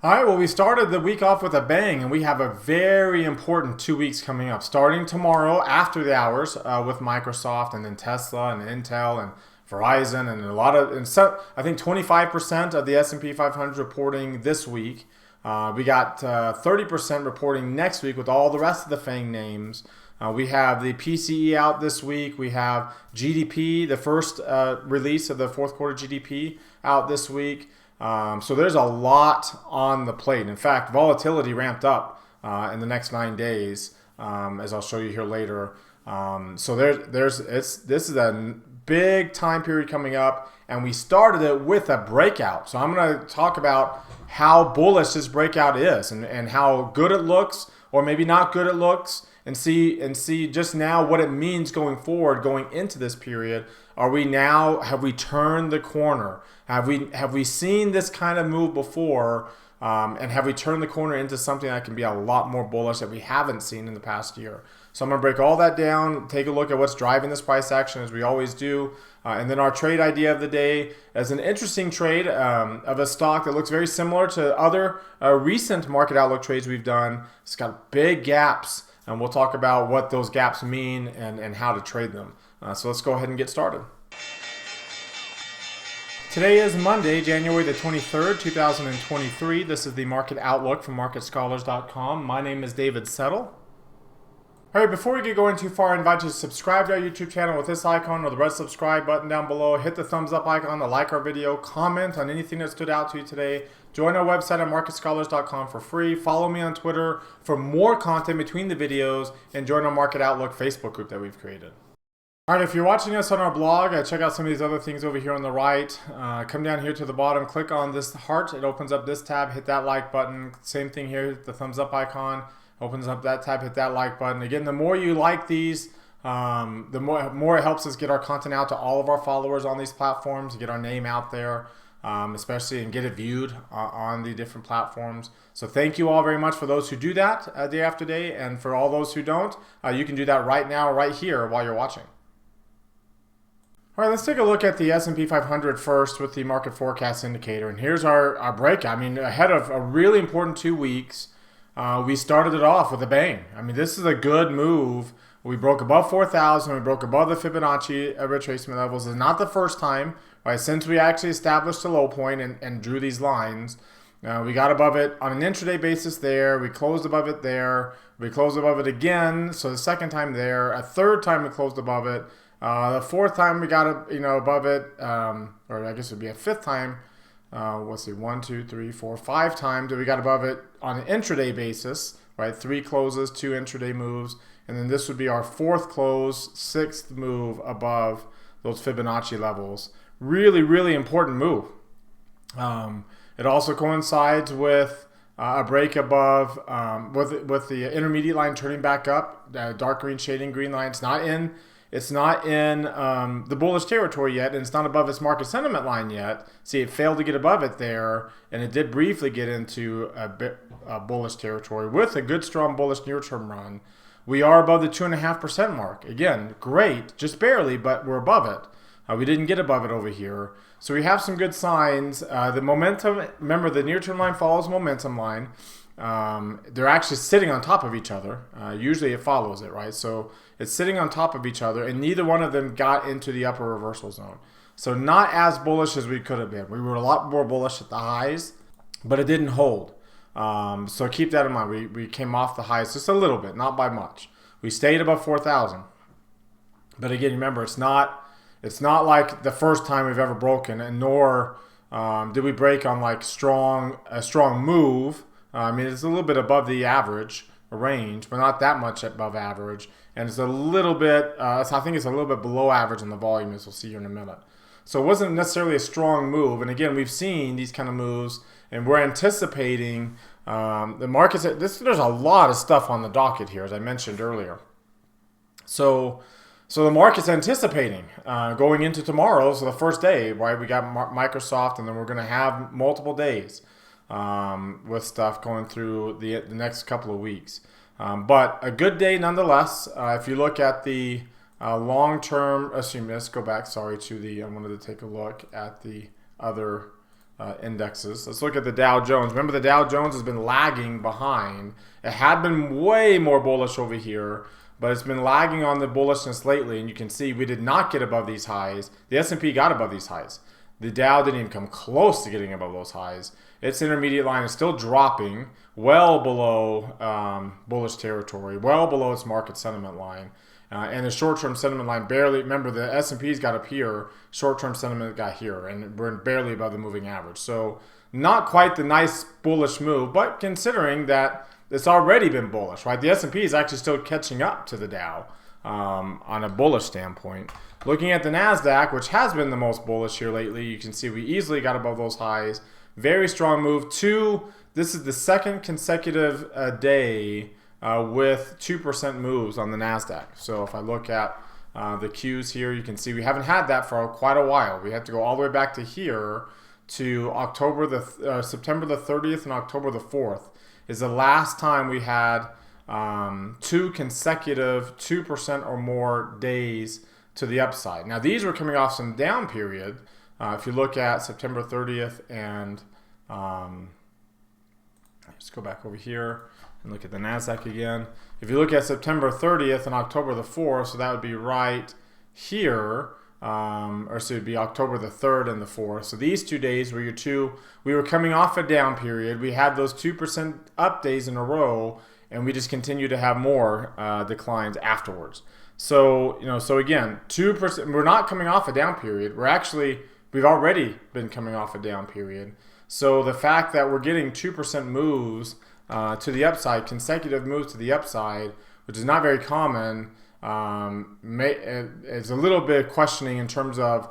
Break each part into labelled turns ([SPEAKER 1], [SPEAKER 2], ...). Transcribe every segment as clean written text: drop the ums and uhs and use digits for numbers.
[SPEAKER 1] All right, well, we started the week off with a bang, and we have a very important 2 weeks coming up. Starting tomorrow after the hours with Microsoft, and then Tesla and Intel and Verizon, and I think 25% of the S&P 500 reporting this week. We got 30% reporting next week with all the rest of the FANG names. We have the PCE out this week. We have GDP, the first release of the fourth quarter GDP out this week. So there's a lot on the plate. In fact, volatility ramped up in the next 9 days, as I'll show you here later. So this is a big time period coming up, and we started it with a breakout. So I'm going to talk about how bullish this breakout is, and how good it looks, or maybe not good it looks, and see just now what it means going forward, going into this period. Have we turned the corner? Have we seen this kind of move before? And have we turned the corner into something that can be a lot more bullish that we haven't seen in the past year? So I'm going to break all that down, take a look at what's driving this price action, as we always do. And then our trade idea of the day is an interesting trade of a stock that looks very similar to other recent market outlook trades we've done. It's got big gaps, and we'll talk about what those gaps mean and how to trade them. So let's go ahead and get started. Today is Monday, January the 23rd, 2023. This is the Market Outlook from MarketScholars.com. My name is David Settle. All right, before we get going too far, I invite you to subscribe to our YouTube channel with this icon or the red subscribe button down below. Hit the thumbs up icon to like our video. Comment on anything that stood out to you today. Join our website at MarketScholars.com for free. Follow me on Twitter for more content between the videos. And join our Market Outlook Facebook group that we've created. All right, if you're watching us on our blog, check out some of these other things over here on the right. Come down here to the bottom, click on this heart. It opens up this tab, hit that like button. Same thing here, hit the thumbs up icon. Opens up that tab, hit that like button. Again, the more you like these, the more it helps us get our content out to all of our followers on these platforms, get our name out there, especially, and get it viewed on the different platforms. So thank you all very much for those who do that day after day, and for all those who don't, you can do that right now, right here, while you're watching. All right, let's take a look at the S&P 500 first with the market forecast indicator. And here's our breakout. I mean, ahead of a really important 2 weeks, we started it off with a bang. I mean, this is a good move. We broke above 4,000. We broke above the Fibonacci retracement levels. It's not the first time, right? Since we actually established a low point and drew these lines, we got above it on an intraday basis there. We closed above it there. We closed above it again. So the second time there. A third time we closed above it. The fourth time we got above it, or I guess it would be a fifth time. Let's see, 1, 2, 3, 4, 5 times that we got above it on an intraday basis, right? 3 closes, 2 intraday moves, and then this would be our 4th close, 6th move above those Fibonacci levels. Really, really important move. It also coincides with a break above, with the intermediate line turning back up, dark green shading green line. It's not in the bullish territory yet, and it's not above its market sentiment line yet. See, it failed to get above it there, and it did briefly get into a bit bullish territory with a good, strong bullish near-term run. We are above the 2.5% mark. Again, great, just barely, but we're above it. We didn't get above it over here. So we have some good signs. The momentum, remember, the near-term line follows momentum line. They're actually sitting on top of each other. Usually it follows it, right? So it's sitting on top of each other, and neither one of them got into the upper reversal zone. So not as bullish as we could have been. We were a lot more bullish at the highs, but it didn't hold. So keep that in mind. We came off the highs just a little bit, not by much. We stayed above 4,000. But again, remember, it's not like the first time we've ever broken, and nor did we break on like a strong move. I mean, it's a little bit above the average range, but not that much above average. And it's a little bit, I think it's a little bit below average in the volume, as we'll see here in a minute. So it wasn't necessarily a strong move. And again, we've seen these kind of moves, and we're anticipating the markets. There's a lot of stuff on the docket here, as I mentioned earlier. So the market's anticipating going into tomorrow, so the first day, right? We got Microsoft, and then we're going to have multiple days with stuff going through the next couple of weeks. But a good day nonetheless. If you look at the long-term, let's go back, I wanted to take a look at the other indexes. Let's look at the Dow Jones. Remember, the Dow Jones has been lagging behind. It had been way more bullish over here, but it's been lagging on the bullishness lately, and you can see we did not get above these highs. The S&P got above these highs. The Dow didn't even come close to getting above those highs. Its intermediate line is still dropping, well below bullish territory, well below its market sentiment line. And the short-term sentiment line barely, remember the S&P's got up here, short-term sentiment got here, and we're barely above the moving average. So not quite the nice bullish move, but considering that it's already been bullish, right? The S&P is actually still catching up to the Dow on a bullish standpoint. Looking at the NASDAQ, which has been the most bullish here lately, you can see we easily got above those highs. Very strong move. This is the second consecutive day with 2% moves on the NASDAQ. So if I look at the Qs here, you can see we haven't had that for quite a while. We have to go all the way back to here to September the 30th and October the 4th is the last time we had two consecutive 2% or more days to the upside. Now these were coming off some down period. If you look at September 30th and let's go back over here and look at the NASDAQ again. If you look at September 30th and October the 4th, so that would be right here, or so it would be October the 3rd and the 4th. So these 2 days were we were coming off a down period. We had those 2% up days in a row, and we just continue to have more declines afterwards. So, so again, 2%, we're not coming off a down period. We've already been coming off a down period. So the fact that we're getting 2% moves to the upside, consecutive moves to the upside, which is not very common, is a little bit questioning in terms of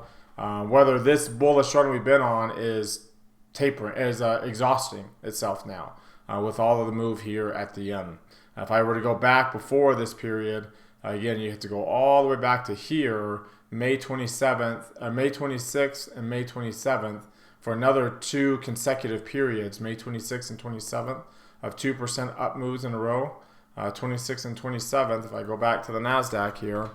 [SPEAKER 1] whether this bullish run we've been on is exhausting itself now with all of the move here at the end. If I were to go back before this period, again, you have to go all the way back to here, May 27th, May 26th, and May 27th for another two consecutive periods, May 26th and 27th, of 2% up moves in a row. 26th and 27th, if I go back to the NASDAQ here,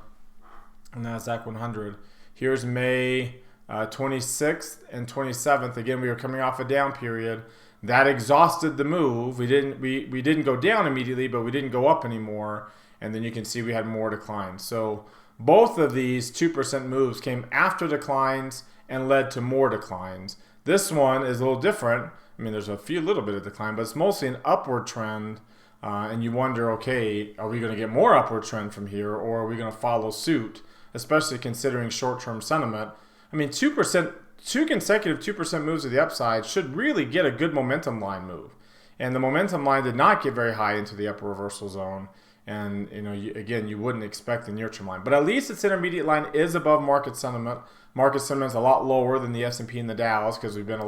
[SPEAKER 1] NASDAQ 100, here's May 26th and 27th. Again, we were coming off a down period. That exhausted the move. We didn't go down immediately, but we didn't go up anymore. And then you can see we had more declines. So both of these 2% moves came after declines and led to more declines. This one is a little different. I mean, there's a little bit of decline, but it's mostly an upward trend. And you wonder, okay, are we going to get more upward trend from here, or are we going to follow suit, especially considering short-term sentiment? I mean, two consecutive 2% moves to the upside should really get a good momentum line move. And the momentum line did not get very high into the upper reversal zone. And, again, you wouldn't expect the near-term line. But at least its intermediate line is above market sentiment. Market sentiment is a lot lower than the S&P and the Dows because we've been a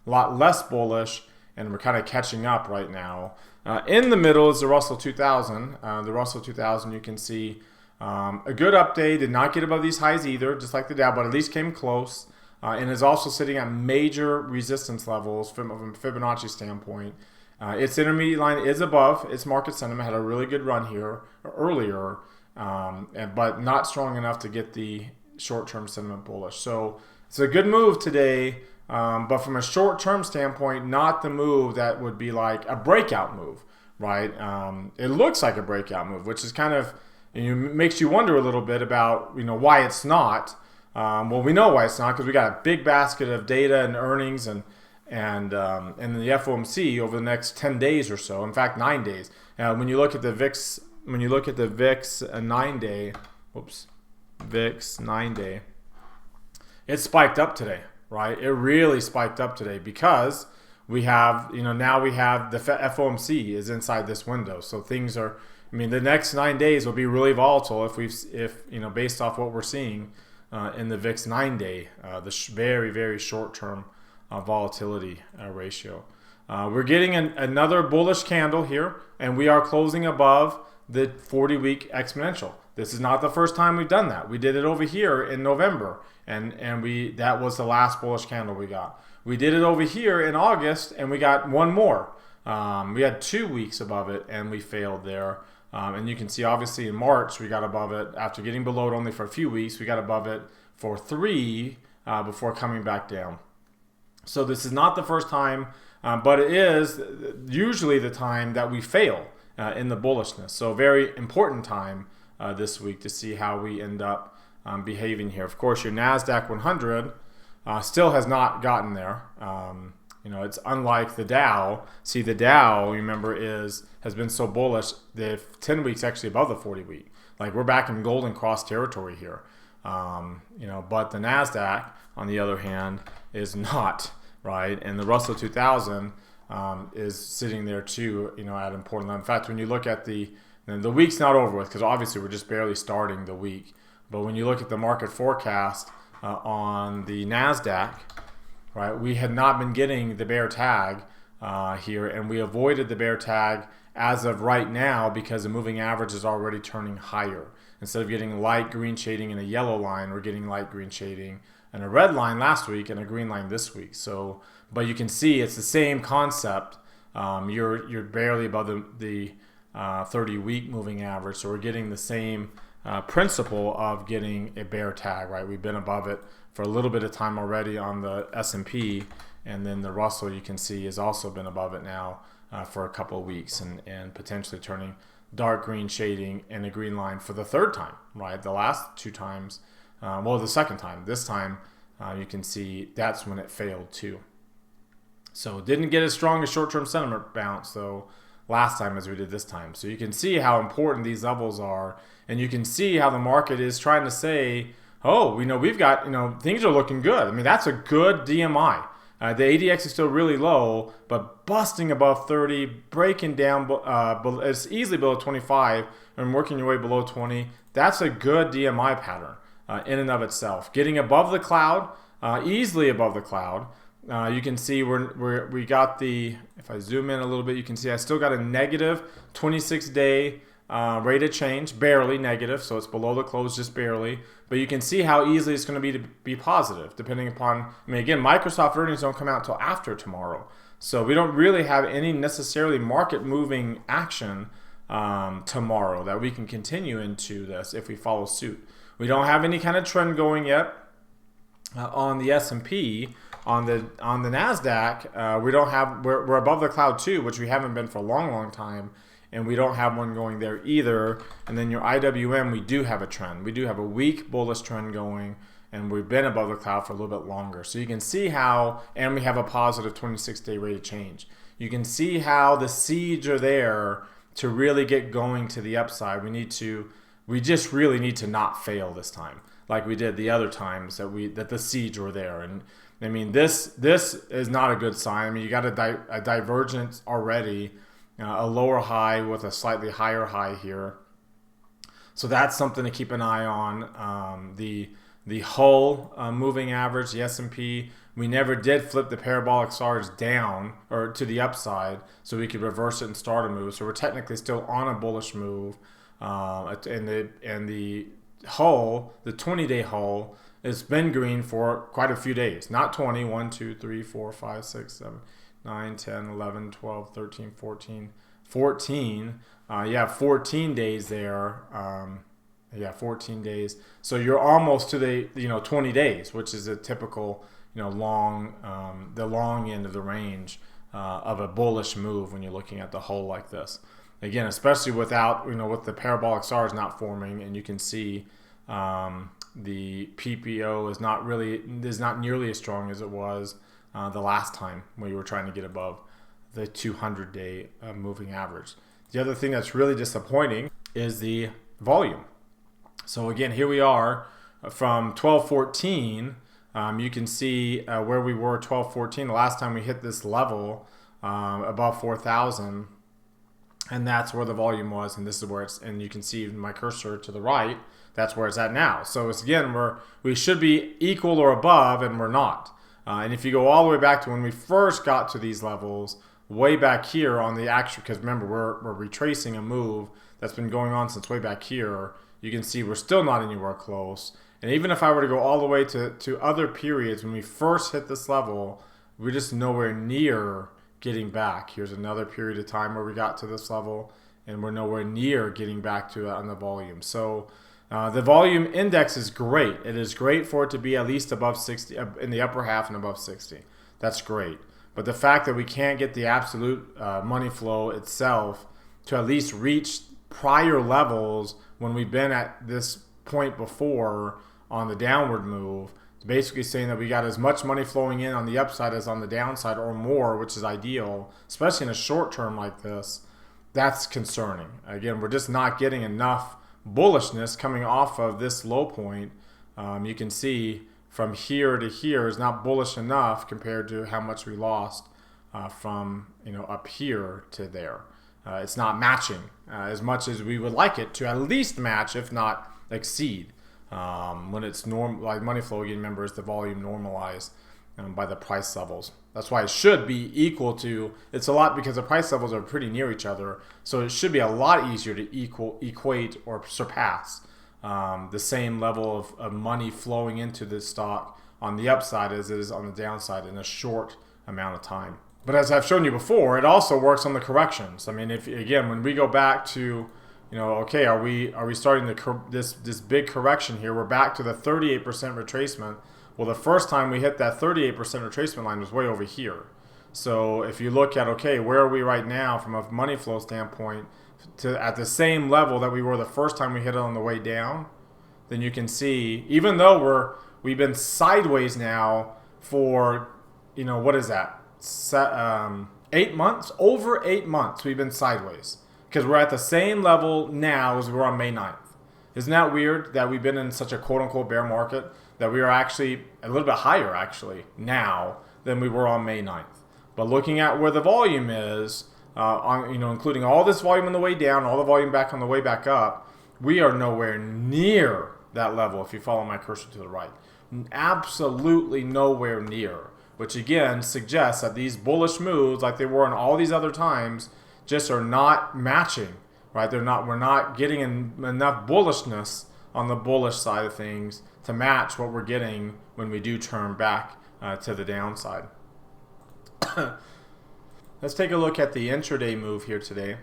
[SPEAKER 1] lot less bullish, and we're kind of catching up right now. In the middle is the Russell 2000. The Russell 2000, you can see a good update. Did not get above these highs either, just like the Dow, but at least came close. And is also sitting at major resistance levels from a Fibonacci standpoint. Its intermediate line is above its market sentiment. Had a really good run here earlier, but not strong enough to get the short-term sentiment bullish. So it's a good move today. But from a short-term standpoint, not the move that would be like a breakout move, right? It looks like a breakout move, which is kind of makes you wonder a little bit about why it's not. Well, we know why it's not because we got a big basket of data and earnings and the FOMC over the next 10 days or so. In fact, 9 days. When you look at the VIX, VIX 9-day, VIX 9-day, it spiked up today. Right, it really spiked up today because we have, now we have the FOMC is inside this window. So things are, the next 9 days will be really volatile if based off what we're seeing in the VIX 9-day, the very, very short-term volatility ratio. We're getting another bullish candle here, and we are closing above the 40-week exponential. This is not the first time we've done that. We did it over here in November. And that was the last bullish candle we got. We did it over here in August, and we got one more. We had 2 weeks above it, and we failed there. And you can see, obviously, in March, we got above it. After getting below it only for a few weeks, we got above it for 3 before coming back down. So this is not the first time, but it is usually the time that we fail in the bullishness. So a very important time this week to see how we end up behaving here. Of course, your NASDAQ 100 still has not gotten there. It's unlike the Dow. See, the Dow, remember, has been so bullish. The 10 weeks actually above the 40 week. Like, we're back in golden cross territory here. But the NASDAQ, on the other hand, is not, right? And the Russell 2000 is sitting there too, at important level. In fact, when you look at the week's not over with, because obviously we're just barely starting the week. But when you look at the market forecast on the NASDAQ, right, we had not been getting the bear tag here, and we avoided the bear tag as of right now because the moving average is already turning higher. Instead of getting light green shading and a yellow line, we're getting light green shading and a red line last week and a green line this week. So, but you can see it's the same concept. You're barely above the 30-week moving average, so we're getting the same principle of getting a bear tag, right? We've been above it for a little bit of time already on the S&P, and then the Russell, you can see, has also been above it now for a couple of weeks, and potentially turning dark green shading and a green line for the third time, right? The last two times, the second time. This time, you can see that's when it failed too. So it didn't get as strong as short-term sentiment bounce, though, last time as we did this time. So you can see how important these levels are, and you can see how the market is trying to say, oh, we've got, things are looking good. I mean, that's a good DMI. The ADX is still really low, but busting above 30, breaking down, it's easily below 25, and working your way below 20. That's a good DMI pattern in and of itself. Getting above the cloud, easily above the cloud. You can see we got the, if I zoom in a little bit, you can see I still got a negative 26-day rate of change, barely negative, so it's below the close just barely. But you can see how easily it's going to be positive, depending upon, again, Microsoft earnings don't come out until after tomorrow. So we don't really have any necessarily market moving action tomorrow that we can continue into this if we follow suit. We don't have any kind of trend going yet on the S&P. On the NASDAQ, we're above the cloud too, which we haven't been for a long time, and we don't have one going there either. And then your IWM, we do have a trend. We do have a weak bullish trend going, and we've been above the cloud for a little bit longer. So you can see how, and we have a positive 26-day rate of change. You can see how the seeds are there to really get going to the upside. We just really need to not fail this time, like we did the other times that the seeds were there. And I mean, this is not a good sign. I mean, you got a divergence already, a lower high with a slightly higher high here. So that's something to keep an eye on. The whole moving average, the S&P, we never did flip the parabolic SARs down or to the upside, so we could reverse it and start a move. So we're technically still on a bullish move, and the hull, the 20-day hull, it's been green for quite a few days. Not 20, 1, 2, 3, 4, 5, 6, 7, 9, 10, 11, 12, 13, 14, 14. 14 days there. 14 days. So you're almost to the 20 days, which is a typical long the long end of the range of a bullish move when you're looking at the hull like this. Again, especially without with the parabolic SARs not forming, and you can see the PPO is not nearly as strong as it was the last time when you were trying to get above the 200-day moving average. The other thing that's really disappointing is the volume. So again, here we are from 1214. You can see where we were 1214 the last time we hit this level above 4,000, and that's where the volume was, and this is where it's, and you can see my cursor to the right, that's where it's at now. So it's, again, we should be equal or above, and we're not. And if you go all the way back to when we first got to these levels, way back here on the actual, because remember, we're retracing a move that's been going on since way back here, you can see we're still not anywhere close. And even if I were to go all the way to other periods, when we first hit this level, we're just nowhere near getting back. Here's another period of time where we got to this level, and we're nowhere near getting back to it on the volume. So the volume index is great. It is great for it to be at least above 60, in the upper half and above 60. that's great. But the fact that we can't get the absolute money flow itself to at least reach prior levels when we've been at this point before on the downward move, it's basically saying that we got as much money flowing in on the upside as on the downside or more, which is ideal, especially in a short term like this. That's concerning. Again, we're just not getting enough bullishness coming off of this low point. You can see from here to here is not bullish enough compared to how much we lost from up here to there. It's not matching as much as we would like it to at least match, if not exceed. When it's like money flow, again, remember, is the volume normalized by the price levels. That's why it should be equal to, it's a lot because the price levels are pretty near each other. So it should be a lot easier to equate or surpass the same level of money flowing into this stock on the upside as it is on the downside in a short amount of time. But as I've shown you before, it also works on the corrections. I mean, if again, when we go back to, okay, are we starting this big correction here? We're back to the 38% retracement. Well, the first time we hit that 38% retracement line was way over here. So if you look at, okay, where are we right now from a money flow standpoint at the same level that we were the first time we hit it on the way down, then you can see, even though we've been sideways now for, what is that? 8 months? Over 8 months we've been sideways because we're at the same level now as we were on May 9th. Isn't that weird that we've been in such a quote-unquote bear market that we are actually a little bit higher actually now than we were on May 9th? But looking at where the volume is, including all this volume on the way down, all the volume back on the way back up, we are nowhere near that level if you follow my cursor to the right. Absolutely nowhere near, which again suggests that these bullish moves like they were in all these other times just are not matching, right? We're not getting enough bullishness on the bullish side of things to match what we're getting when we do turn back to the downside. Let's take a look at the intraday move here today.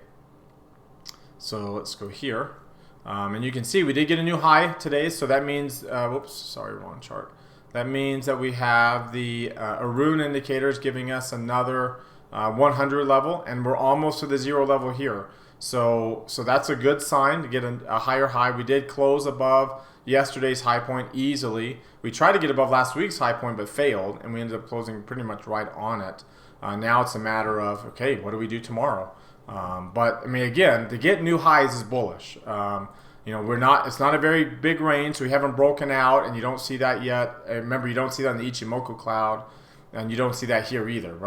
[SPEAKER 1] So let's go here. And you can see we did get a new high today. So that means, whoops, sorry, wrong chart. That means that we have the Arun indicators giving us another 100 level, and we're almost to the 0 level here. So that's a good sign to get a higher high. We did close above yesterday's high point easily. We tried to get above last week's high point but failed, and we ended up closing pretty much right on it. Now it's a matter of, okay, what do we do tomorrow? But I mean, again, to get new highs is bullish. It's not a very big range, so we haven't broken out, and you don't see that yet. Remember, you don't see that in the Ichimoku cloud, and you don't see that here either.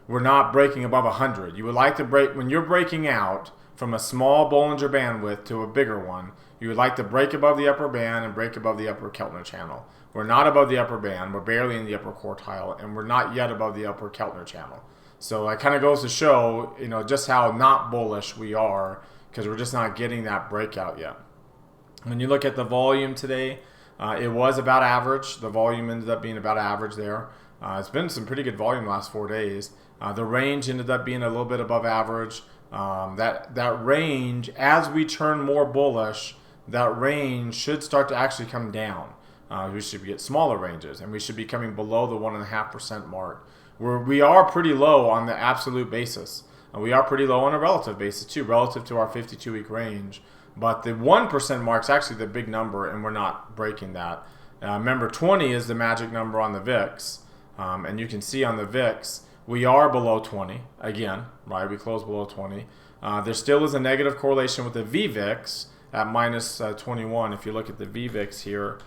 [SPEAKER 1] We're not breaking above 100. You would like to break, when you're breaking out from a small Bollinger bandwidth to a bigger one, you would like to break above the upper band and break above the upper Keltner channel. We're not above the upper band. We're barely in the upper quartile, and we're not yet above the upper Keltner channel. So that kind of goes to show, just how not bullish we are because we're just not getting that breakout yet. When you look at the volume today, it was about average. The volume ended up being about average there. It's been some pretty good volume the last 4 days. The range ended up being a little bit above average. That range, as we turn more bullish, that range should start to actually come down. We should get smaller ranges, and we should be coming below the 1.5% mark. We are pretty low on the absolute basis. We are pretty low on a relative basis too, relative to our 52-week range. But the 1% mark is actually the big number, and we're not breaking that. Remember, 20 is the magic number on the VIX, and you can see on the VIX, we are below 20 again, right? We closed below 20. There still is a negative correlation with the VVIX at minus 21. If you look at the VVIX here,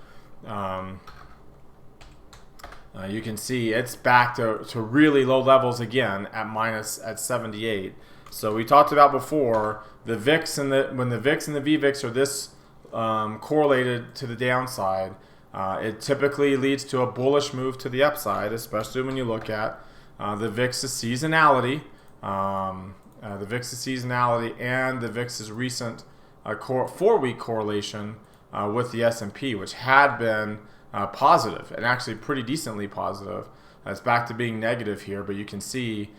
[SPEAKER 1] you can see it's back to really low levels again at 78. So we talked about before the VIX when the VIX and the VVIX are this correlated to the downside, it typically leads to a bullish move to the upside, especially when you look at the VIX's seasonality, and the VIX's recent 4-week correlation with the S&P, which had been positive and actually pretty decently positive. It's back to being negative here, but you can see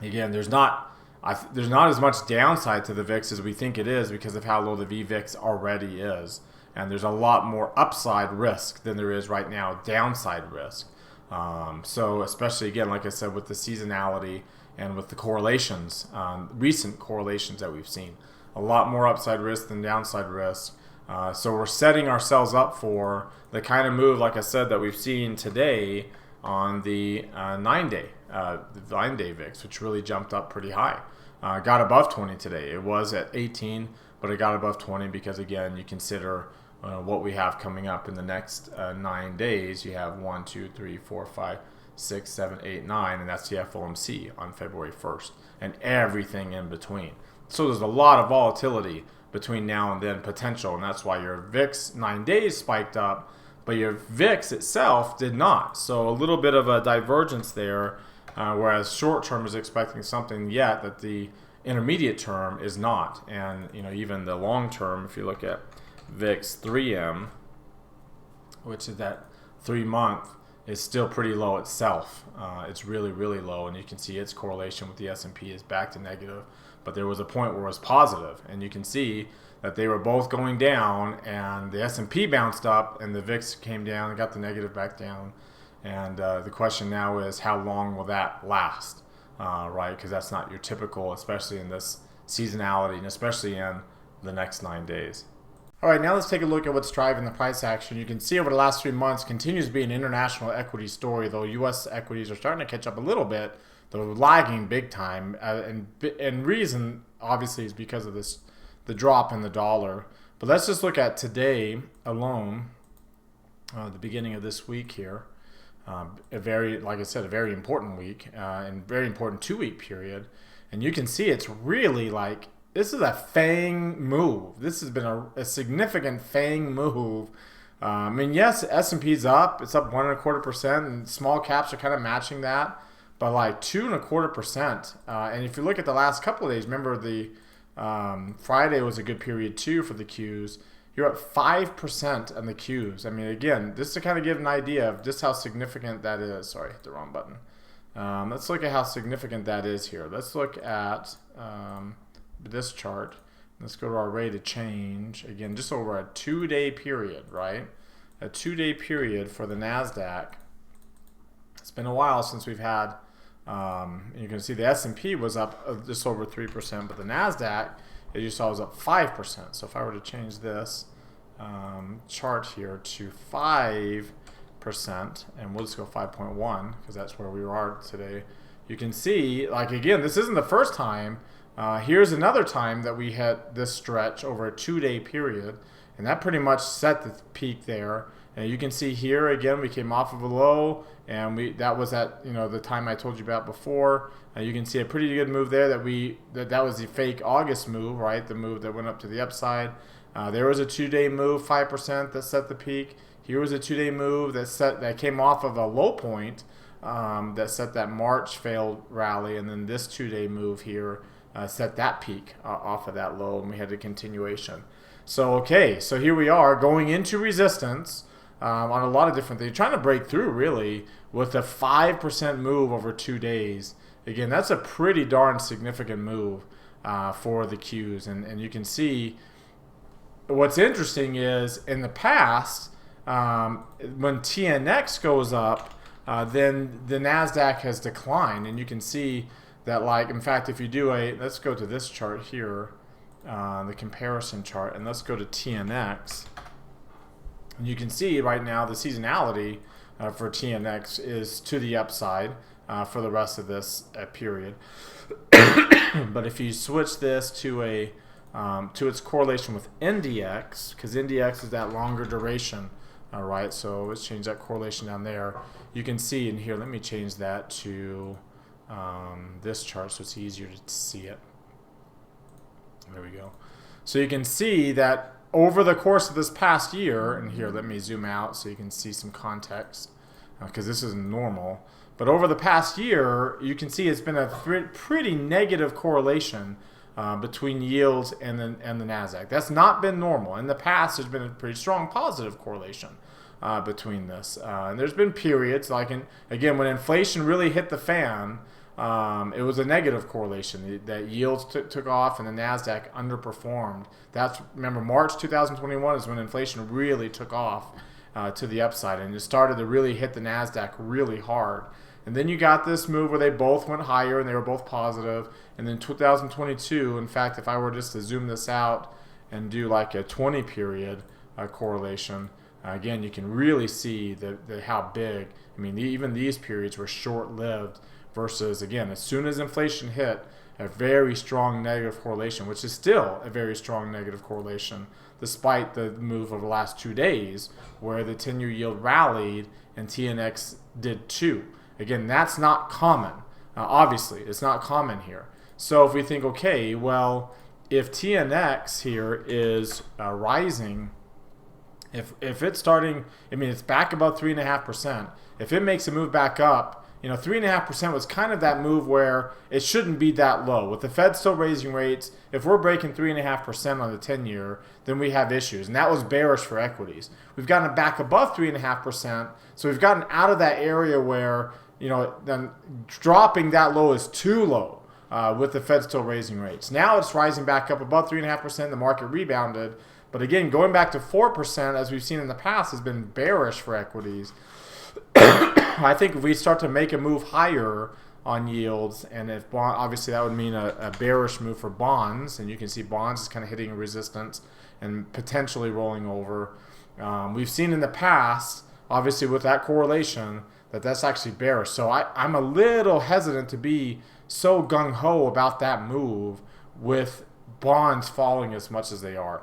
[SPEAKER 1] again there's not as much downside to the VIX as we think it is because of how low the VVIX already is, and there's a lot more upside risk than there is right now downside risk. So especially, again, like I said, with the seasonality and with the correlations, recent correlations that we've seen, a lot more upside risk than downside risk. So we're setting ourselves up for the kind of move, like I said, that we've seen today on the 9-day VIX, which really jumped up pretty high. Got above 20 today. It was at 18, but it got above 20 because, again, you consider what we have coming up in the next 9 days. You have 1, 2, 3, 4, 5, 6, 7, 8, 9, and that's the FOMC on February 1st, and everything in between. So there's a lot of volatility between now and then potential, and that's why your VIX 9 days spiked up, but your VIX itself did not. So a little bit of a divergence there, whereas short term is expecting something yet that the intermediate term is not. And even the long term, if you look at VIX 3M, which is that 3-month, is still pretty low itself. It's really, really low, and you can see its correlation with the S&P is back to negative. But there was a point where it was positive, and you can see that they were both going down, and the S&P bounced up, and the VIX came down and got the negative back down. And the question now is, how long will that last, right? Because that's not your typical, especially in this seasonality, and especially in the next 9 days. All right, now let's take a look at what's driving the price action. You can see over the last 3 months continues to be an international equity story, though U.S. equities are starting to catch up a little bit. They're lagging big time, and reason obviously is because of the drop in the dollar. But let's just look at today alone, the beginning of this week here. Like I said, a very important week and very important 2-week period. And you can see it's really like, this is a FANG move. This has been a significant FANG move. Yes, S&P's up. It's up 1.25%, and small caps are kind of matching that. But like 2.25%. And if you look at the last couple of days, remember the Friday was a good period too for the Qs. You're at 5% on the Qs. Again, just to kind of give an idea of just how significant that is. Sorry, hit the wrong button. Let's look at how significant that is here. Let's look at this chart. Let's go to our rate of change. Again, just over a 2-day period, right? A 2-day period for the NASDAQ. It's been a while since we've had, you can see the S&P was up just over 3%, but the NASDAQ, as you saw, was up 5%. So if I were to change this chart here to 5%, and we'll just go 5.1 because that's where we are today, you can see, like, again, this isn't the first time. Here's another time that we had this stretch over a 2-day period, and that pretty much set the peak there. And you can see here again, we came off of a low, and that was at the time I told you about before. You can see a pretty good move there. That was the fake August move, right? The move that went up to the upside. There was a 2-day move, 5% that set the peak. Here was a 2-day move that came off of a low point that set that March failed rally, and then this 2-day move here set that peak off of that low, and we had a continuation. So okay, so here we are going into resistance. On a lot of different things, trying to break through really with a 5% move over 2 days. Again, that's a pretty darn significant move for the Qs. And you can see what's interesting is in the past, when TNX goes up, then the NASDAQ has declined. And you can see that, like, in fact, if you do let's go to this chart here, the comparison chart, and let's go to TNX. And you can see right now the seasonality for TNX is to the upside for the rest of this period. But if you switch this to its correlation with NDX, because NDX is that longer duration, all right. So let's change that correlation down there. You can see in here. Let me change that to this chart so it's easier to see it. There we go. So you can see that over the course of this past year, and here, let me zoom out so you can see some context, because this isn't normal. But over the past year, you can see it's been a pretty negative correlation between yields and the NASDAQ. That's not been normal. In the past, there's been a pretty strong positive correlation between this. And there's been periods, like, again, when inflation really hit the fan, it was a negative correlation. That yields took off and the NASDAQ underperformed. Remember, March 2021 is when inflation really took off. to the upside, and it started to really hit the NASDAQ really hard. And then you got this move where they both went higher and they were both positive. And then 2022, in fact, if I were just to zoom this out and do like a 20 period correlation, again, you can really see how big. I mean, even these periods were short-lived versus, again, as soon as inflation hit, a very strong negative correlation, which is still a very strong negative correlation, despite the move of the last 2 days where the 10-year yield rallied and TNX did too. Again, that's not common. Obviously, it's not common here. So if we think, okay, well, if TNX here is rising, if it's starting, I mean, it's back above 3.5%. If it makes a move back up, 3.5% was kind of that move where it shouldn't be that low. With the Fed still raising rates, if we're breaking 3.5% on the 10-year, then we have issues. And that was bearish for equities. We've gotten it back above 3.5%, so we've gotten out of that area where, then dropping that low is too low with the Fed still raising rates. Now it's rising back up above 3.5%. The market rebounded. But again, going back to 4%, as we've seen in the past, has been bearish for equities. I think if we start to make a move higher on yields, and if obviously that would mean a bearish move for bonds, and you can see bonds is kind of hitting a resistance and potentially rolling over. We've seen in the past, obviously with that correlation, that's actually bearish. So I'm a little hesitant to be so gung-ho about that move with bonds falling as much as they are.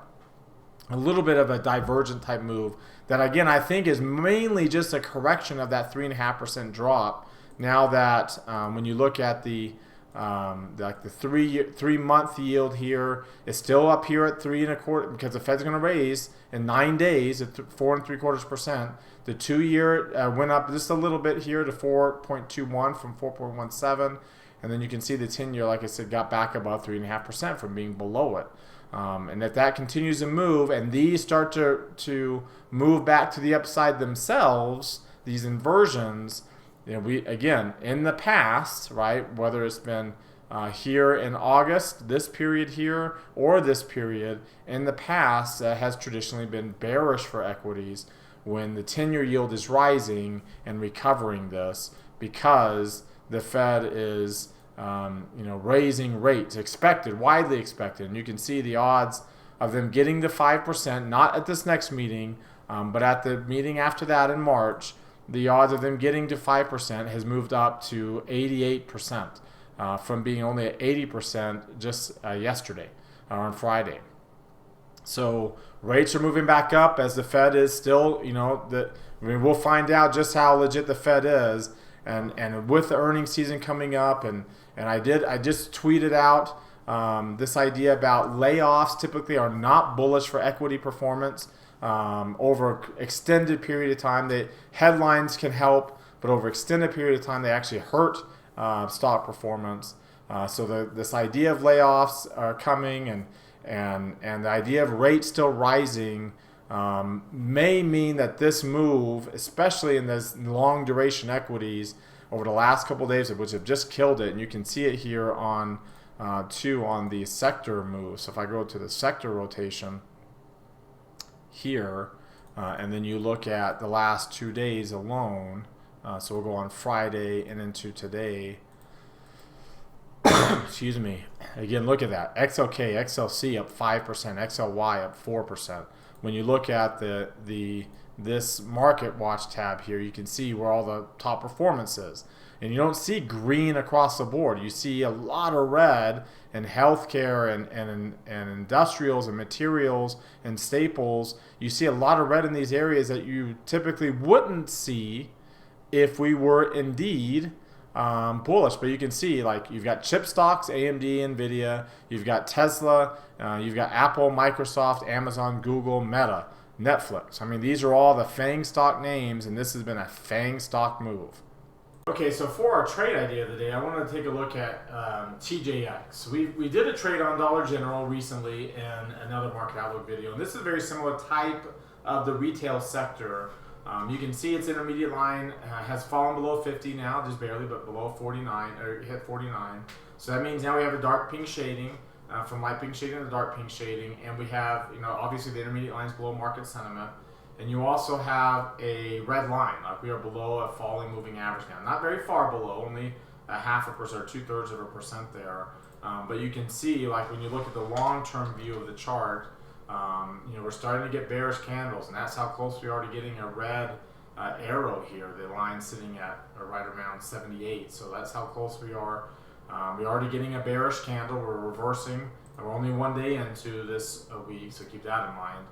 [SPEAKER 1] A little bit of a divergent type move that, again, I think is mainly just a correction of that 3.5% drop. Now that when you look at the 3-month yield here, it's still up here at 3.25 because the Fed's going to raise in 9 days at 4.75%. The 2-year went up just a little bit here to 4.21 from 4.17, and then you can see the 10-year, like I said, got back above 3.5% from being below it. And if that continues to move and these start to move back to the upside themselves, these inversions, we, again, in the past, right, whether it's been here in August, this period here, or this period, in the past has traditionally been bearish for equities when the 10-year yield is rising and recovering this because the Fed is raising rates, widely expected. And you can see the odds of them getting to 5%, not at this next meeting, but at the meeting after that in March, the odds of them getting to 5% has moved up to 88% from being only at 80% just yesterday on Friday. So rates are moving back up as the Fed is still, we'll find out just how legit the Fed is. And with the earnings season coming up, and I just tweeted out this idea about layoffs typically are not bullish for equity performance over extended period of time. The headlines can help, but over extended period of time they actually hurt stock performance. So this idea of layoffs are coming, and the idea of rates still rising may mean that this move, especially in this long duration equities over the last couple of days, which have just killed it, and you can see it here on the sector move. So if I go to the sector rotation here, and then you look at the last 2 days alone, so we'll go on Friday and into today. Excuse me. Again, look at that. XLK, XLC up 5%, XLY up 4%. When you look at this Market Watch tab here, you can see where all the top performance is. And you don't see green across the board. You see a lot of red in healthcare and industrials and materials and staples. You see a lot of red in these areas that you typically wouldn't see if we were indeed bullish. But you can see, like, you've got chip stocks, AMD, Nvidia, you've got Tesla, you've got Apple, Microsoft, Amazon, Google, Meta, Netflix. I mean, these are all the FANG stock names, and this has been a FANG stock move. Okay, so for our trade idea of the day, I want to take a look at TJX. We did a trade on Dollar General recently in another Market Outlook video, and this is a very similar type of the retail sector. You can see its intermediate line has fallen below 50 now, just barely, but below 49, or hit 49. So that means now we have a dark pink shading, from light pink shading to dark pink shading, and we have, obviously the intermediate line is below market sentiment. And you also have a red line, like we are below a falling moving average now. Not very far below, only a 0.5% or 2/3% there. But you can see, like when you look at the long-term view of the chart, we're starting to get bearish candles, and that's how close we are to getting a red arrow here. The line sitting at right around 78, so that's how close we are. We're already getting a bearish candle. We're reversing. We're only one day into this week, so keep that in mind.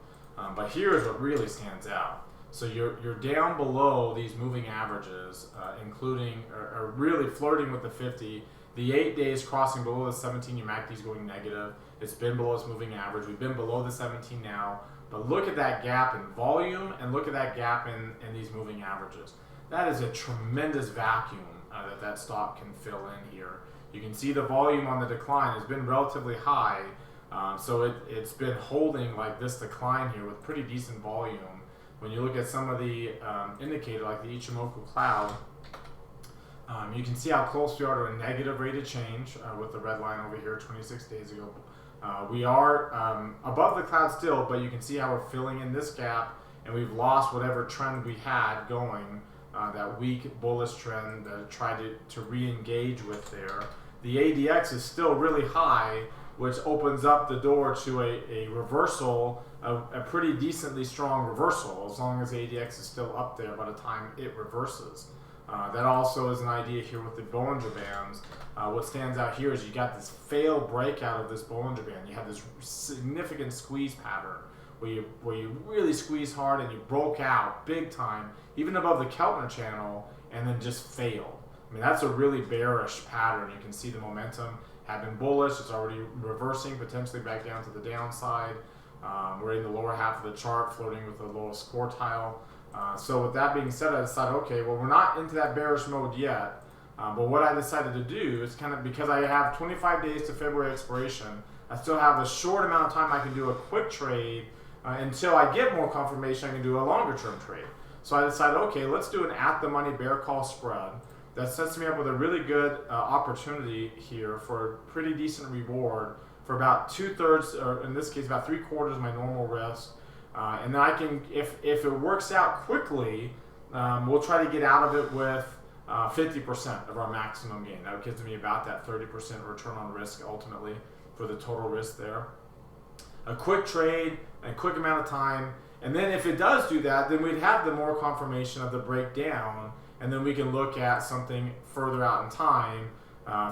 [SPEAKER 1] But here's what really stands out. So you're down below these moving averages, including or really flirting with the 50. The 8 days crossing below the 17, your MACD is going negative. It's been below its moving average. We've been below the 17 now. But look at that gap in volume and look at that gap in these moving averages. That is a tremendous vacuum that stock can fill in here. You can see the volume on the decline has been relatively high. So it's been holding like this decline here with pretty decent volume. When you look at some of the indicator like the Ichimoku cloud, you can see how close we are to a negative rate of change with the red line over here 26 days ago. We are above the cloud still, but you can see how we're filling in this gap, and we've lost whatever trend we had going, that weak bullish trend that I tried to re-engage with there. The ADX is still really high, which opens up the door to a reversal, a pretty decently strong reversal, as long as the ADX is still up there by the time it reverses. That also is an idea here with the Bollinger Bands. What stands out here is you got this failed breakout of this Bollinger Band. You have this significant squeeze pattern where you really squeeze hard and you broke out big time, even above the Keltner channel, and then just failed. I mean, that's a really bearish pattern. You can see the momentum had been bullish. It's already reversing, potentially back down to the downside. We're in the lower half of the chart, floating with the lowest quartile. So with that being said, I decided, okay, well, we're not into that bearish mode yet. But what I decided to do is kind of, because I have 25 days to February expiration, I still have a short amount of time I can do a quick trade until I get more confirmation I can do a longer term trade. So I decided, okay, let's do an at the money bear call spread. That sets me up with a really good opportunity here for a pretty decent reward for about 2/3, or in this case, about 3/4 of my normal risk. And then I can, if it works out quickly, we'll try to get out of it with 50% of our maximum gain. That gives me about that 30% return on risk ultimately for the total risk there. A quick trade, a quick amount of time, and then if it does do that, then we'd have the more confirmation of the breakdown, and then we can look at something further out in time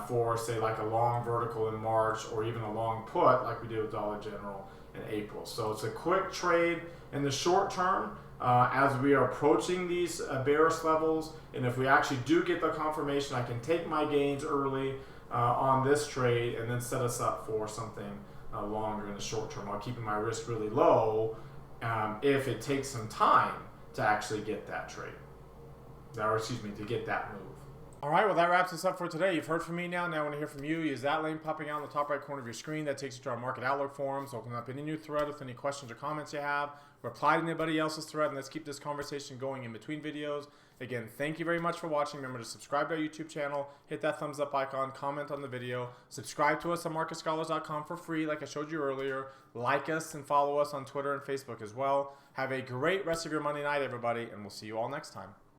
[SPEAKER 1] for, say, like a long vertical in March, or even a long put like we did with Dollar General in April. So it's a quick trade in the short term as we are approaching these bearish levels, and if we actually do get the confirmation, I can take my gains early on this trade and then set us up for something longer in the short term, while keeping my risk really low if it takes some time to actually get that trade. Or excuse me, to get that move. All right, well, that wraps us up for today. You've heard from me now. Now I want to hear from you. Use that link popping out in the top right corner of your screen. That takes you to our Market Outlook forums. Open up any new thread with any questions or comments you have. Reply to anybody else's thread, and let's keep this conversation going in between videos. Again, thank you very much for watching. Remember to subscribe to our YouTube channel, hit that thumbs up icon, comment on the video, subscribe to us on MarketScholars.com for free like I showed you earlier. Like us and follow us on Twitter and Facebook as well. Have a great rest of your Monday night, everybody, and we'll see you all next time.